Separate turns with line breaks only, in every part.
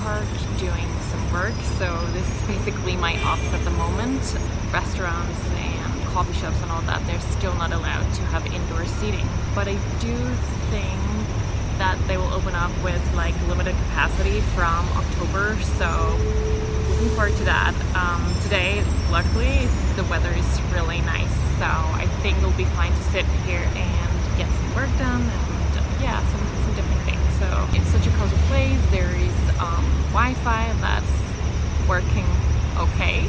park doing some work, so this is basically my office at the moment. Restaurants and coffee shops and all that, they're still not allowed to have indoor seating, but I do think that they will open up with like limited capacity from October, so looking forward to that. Today, luckily, the weather is really nice, so I think it'll be fine to sit here and get some work done and yeah, some different things. So it's such a cozy place. There is Wi-Fi that's working okay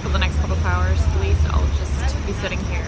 for the next couple of hours at least. I'll just be sitting here.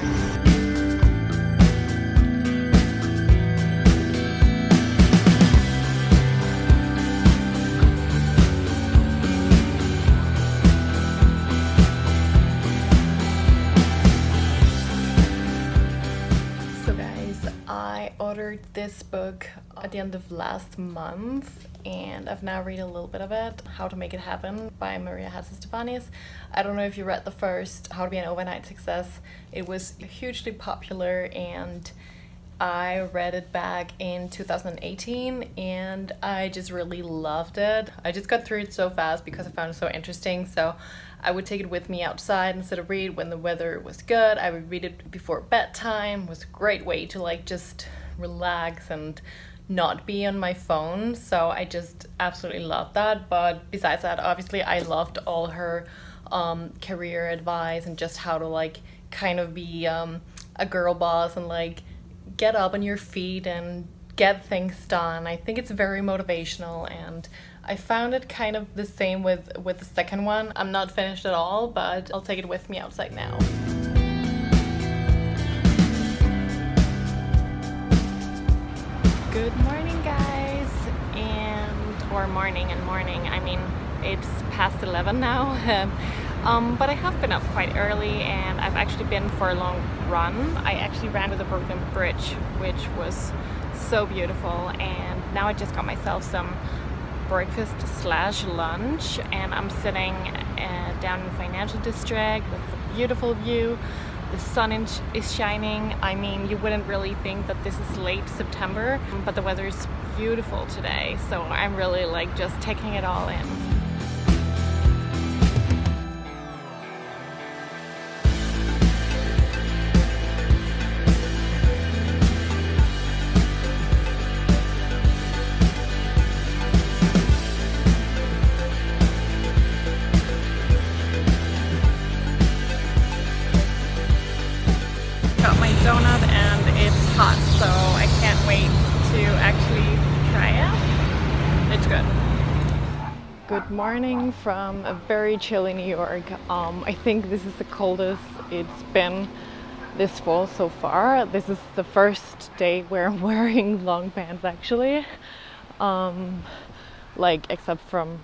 I ordered this book at the end of last month and I've now read a little bit of it, How to Make It Happen by Maria Hatzistefanis. I don't know if you read the first, How to Be an Overnight Success. It was hugely popular and I read it back in 2018 and I just really loved it. I just got through it so fast because I found it so interesting, so I would take it with me outside instead of read when the weather was good. I would read it before bedtime. It was a great way to like just relax and not be on my phone, so I just absolutely loved that. But besides that, obviously I loved all her career advice and just how to like kind of be a girl boss and like get up on your feet and get things done. I think it's very motivational and I found it kind of the same with the second one. I'm not finished at all, but I'll take it with me outside now. Good morning, guys, or morning, I mean, it's past 11 now, but I have been up quite early and I've actually been for a long run. I actually ran to the Brooklyn Bridge, which was so beautiful, and now I just got myself some breakfast slash lunch and I'm sitting down in the financial district with a beautiful view. The sun is shining. I mean, you wouldn't really think that this is late September, but the weather is beautiful today, so I'm really like just taking it all in. Got my donut and it's hot, so I can't wait to actually try it. It's good. Good morning from a very chilly New York. I think this is the coldest it's been this fall so far. This is the first day where I'm wearing long pants actually, like except from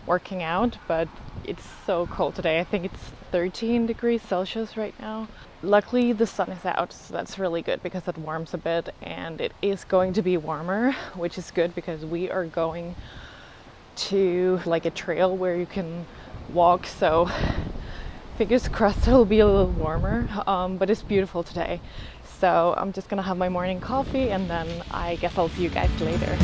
working out, but it's so cold today. I think it's 13 degrees Celsius right now. Luckily the sun is out, so that's really good because it warms a bit and it is going to be warmer, which is good because we are going to like a trail where you can walk, so fingers crossed it'll be a little warmer, but it's beautiful today. So I'm just gonna have my morning coffee and then I guess I'll see you guys later.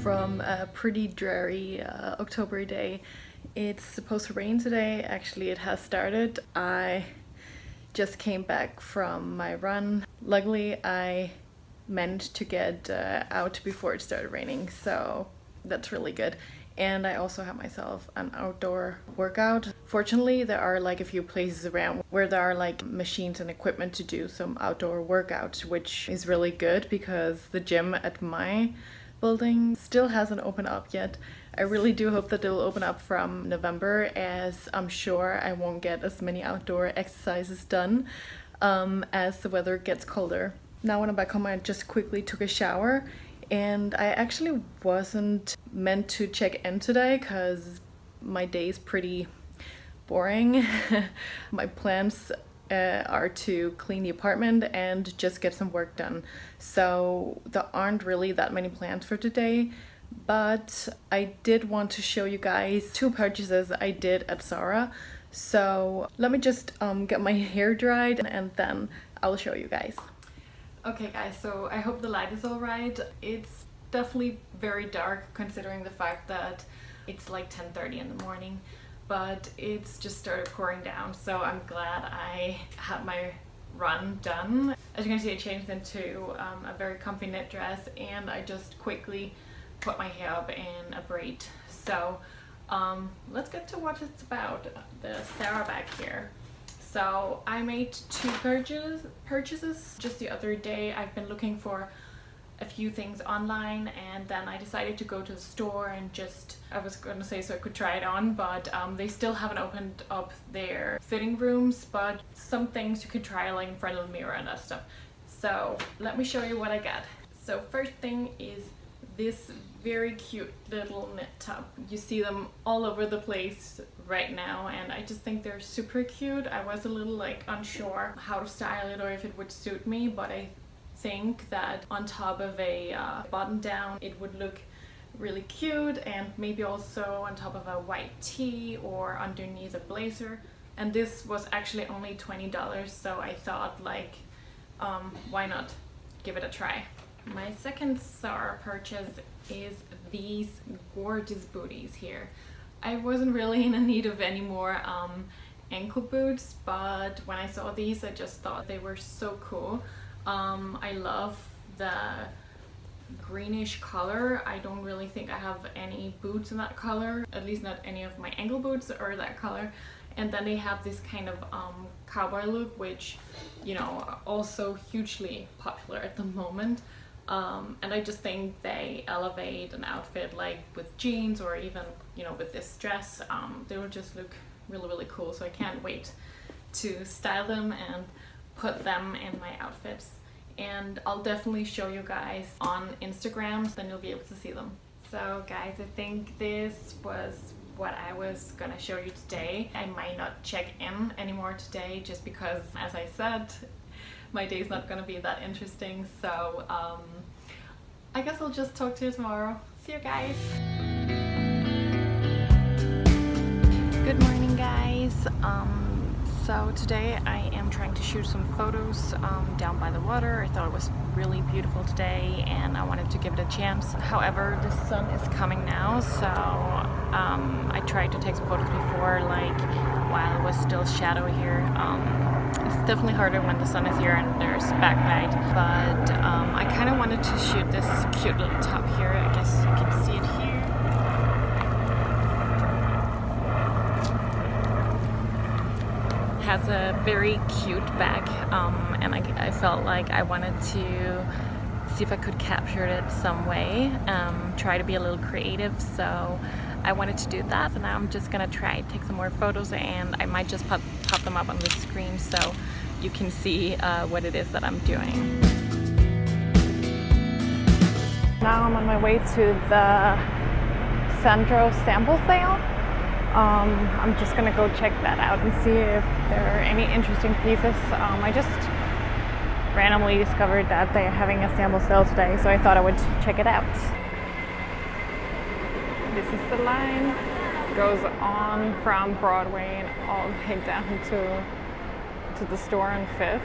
From a pretty dreary October day. It's supposed to rain today. Actually, it has started. I just came back from my run. Luckily, I managed to get out before it started raining, so that's really good. And I also have myself an outdoor workout. Fortunately, there are like a few places around where there are like machines and equipment to do some outdoor workouts, which is really good because the gym at my building still hasn't opened up yet. I really do hope that they will open up from November, as I'm sure I won't get as many outdoor exercises done as the weather gets colder. Now when I'm back home, I just quickly took a shower, and I actually wasn't meant to check in today because my day is pretty boring. My plans are to clean the apartment and just get some work done. So there aren't really that many plans for today, but I did want to show you guys 2 purchases I did at Zara. So let me just get my hair dried and then I'll show you guys. Okay guys, so I hope the light is all right. It's definitely very dark considering the fact that it's like 10:30 in the morning, but it's just started pouring down, so I'm glad I had my run done. As you can see, I changed into a very comfy knit dress, and I just quickly put my hair up in a braid. So let's get to what it's about, the Zara bag here. So I made 2 purchases just the other day. I've been looking for a few things online, and then I decided to go to the store and just, I was gonna say so I could try it on, but they still haven't opened up their fitting rooms, but some things you could try like in front of the mirror and that stuff. So let me show you what I got. So first thing is this very cute little knit top. You see them all over the place right now, and I just think they're super cute. I was a little like unsure how to style it or if it would suit me, but I think that on top of a button down it would look really cute, and maybe also on top of a white tee or underneath a blazer. And this was actually only $20, so I thought like why not give it a try. My second Zara purchase is these gorgeous booties here. I wasn't really in need of any more ankle boots, but when I saw these I just thought they were so cool. I love the greenish color. I don't really think I have any boots in that color, at least not any of my ankle boots are that color. And then they have this kind of cowboy look, which, you know, also hugely popular at the moment. And I just think they elevate an outfit, like with jeans or even, you know, with this dress. They will just look really, really cool. So I can't wait to style them and put them in my outfits. And I'll definitely show you guys on Instagram, so then you'll be able to see them. So guys, I think this was what I was gonna show you today. I might not check in anymore today just because, as I said, my day is not gonna be that interesting. So I guess I'll just talk to you tomorrow. See you guys. Good morning guys. So today I am trying to shoot some photos down by the water. I thought it was really beautiful today and I wanted to give it a chance. However, the sun is coming now, so I tried to take some photos before, like while it was still shadowy here. It's definitely harder when the sun is here and there's backlight, but I kind of wanted to shoot this cute little top here. I guess you can see it here. Has a very cute back, and I felt like I wanted to see if I could capture it some way, try to be a little creative, so I wanted to do that. So now I'm just gonna try to take some more photos, and I might just pop them up on the screen so you can see what it is that I'm doing. Now I'm on my way to the Sandro sample sale. I'm just gonna go check that out and see if there are any interesting pieces. I just randomly discovered that they're having a sample sale today, so I thought I would check it out. This is the line. It goes on from Broadway and all the way down to the store on 5th.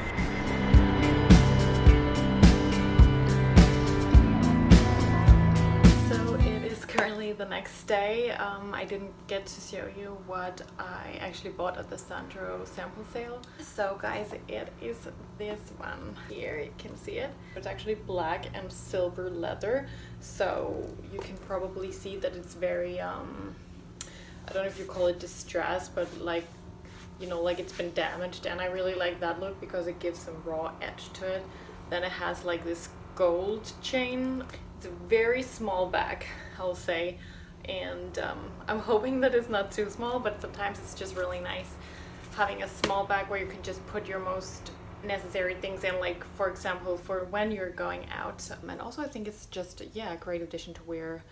Currently the next day. I didn't get to show you what I actually bought at the Sandro sample sale. So guys, it is this one here. You can see it. It's actually black and silver leather, so you can probably see that it's very I don't know if you call it distressed, but like, you know, like it's been damaged, and I really like that look because it gives some raw edge to it. Then it has like this gold chain. It's a very small bag, I'll say, and I'm hoping that it's not too small, but sometimes it's just really nice having a small bag where you can just put your most necessary things in, like for example for when you're going out. And also I think it's just, yeah, a great addition to wear.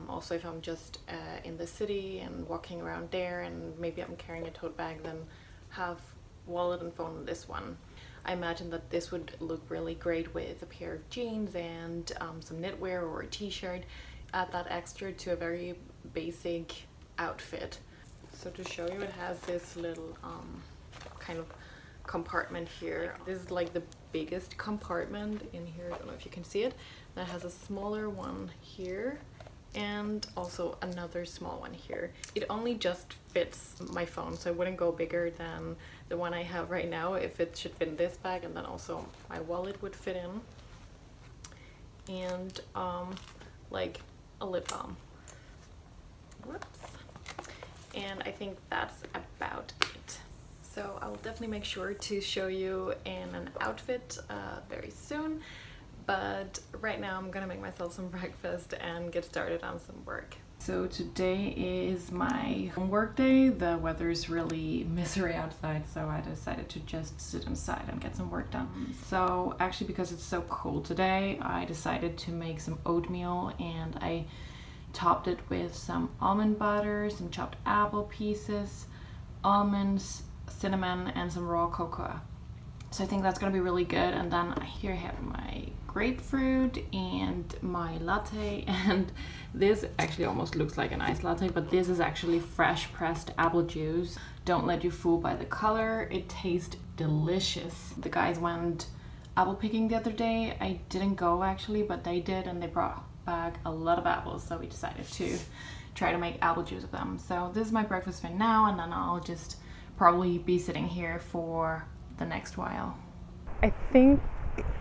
Also if I'm just in the city and walking around there and maybe I'm carrying a tote bag, then have wallet and phone in this one. I imagine that this would look really great with a pair of jeans and some knitwear or a t-shirt. Add that extra to a very basic outfit. So to show you, it has this little kind of compartment here. This is like the biggest compartment in here. I don't know if you can see it. That has a smaller one here and also another small one here. It only just fits my phone, so I wouldn't go bigger than the one I have right now if it should fit in this bag, and then also my wallet would fit in, and like a lip balm. Whoops. And I think that's about it. So I'll definitely make sure to show you in an outfit very soon. But right now I'm gonna make myself some breakfast and get started on some work. So today is my homework day. The weather is really misery outside, so I decided to just sit inside and get some work done. So actually, because it's so cold today, I decided to make some oatmeal, and I topped it with some almond butter, some chopped apple pieces, almonds, cinnamon, and some raw cocoa. So I think that's gonna be really good. And then here I have my grapefruit and my latte, and this actually almost looks like an iced latte, but this is actually fresh pressed apple juice. Don't let you fool by the color, it tastes delicious. The guys went apple picking the other day. I didn't go actually, but they did, and they brought back a lot of apples, so we decided to try to make apple juice of them. So this is my breakfast for now, and then I'll just probably be sitting here for the next while. I think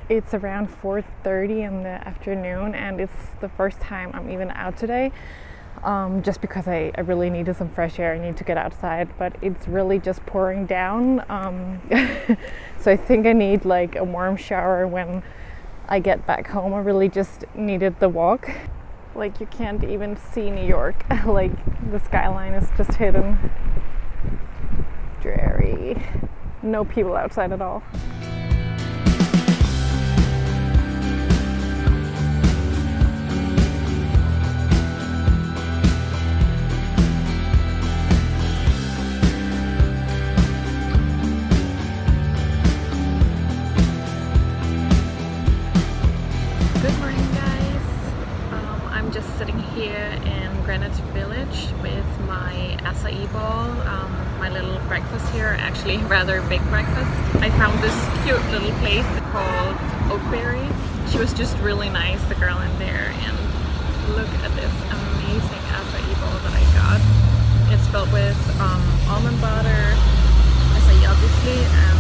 it's around 4:30 in the afternoon, and it's the first time I'm even out today, just because I really needed some fresh air. I need to get outside, but it's really just pouring down. So I think I need like a warm shower when I get back home. I really just needed the walk. Like, you can't even see New York. Like, the skyline is just hidden. Dreary. No people outside at all. Here in Greenwich Village with my açaí bowl, my little breakfast here, actually rather big breakfast. I found this cute little place called Oakberry. She was just really nice, the girl in there, and look at this amazing açaí bowl that I got. It's filled with almond butter, açaí obviously, and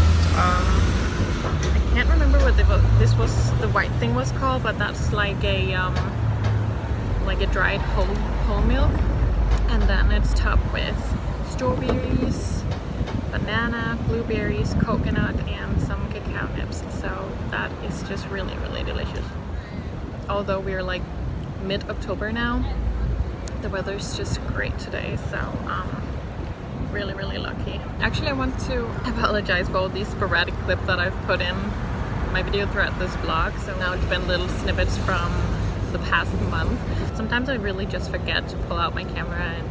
I can't remember what the white thing was called, but that's like a dried whole milk, and then it's topped with strawberries, banana, blueberries, coconut, and some cacao nibs. So that is just really delicious. Although we're like mid-October now, the weather's just great today, so really lucky. Actually, I want to apologize for all these sporadic clips that I've put in my video throughout this vlog. So now it's been little snippets from the past month. Sometimes I really just forget to pull out my camera and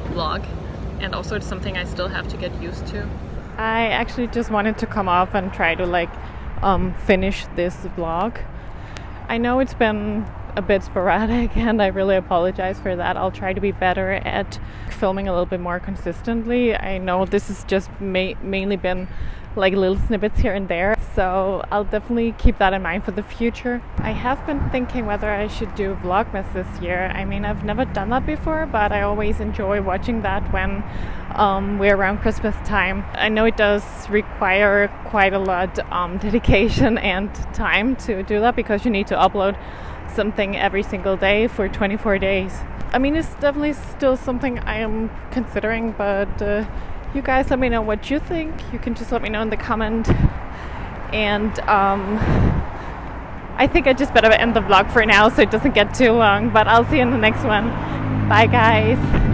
vlog, and also it's something I still have to get used to. I actually just wanted to come off and try to like finish this vlog. I know it's been a bit sporadic, and I really apologize for that. I'll try to be better at filming a little bit more consistently. I know this has just mainly been like little snippets here and there, so I'll definitely keep that in mind for the future. I have been thinking whether I should do vlogmas this year. I mean, I've never done that before, but I always enjoy watching that when we're around Christmas time. I know it does require quite a lot dedication and time to do that, because you need to upload something every single day for 24 days. I mean, it's definitely still something I am considering, but you guys let me know what you think. You can just let me know in the comment. And I think I just better end the vlog for now so it doesn't get too long, but I'll see you in the next one. Bye guys.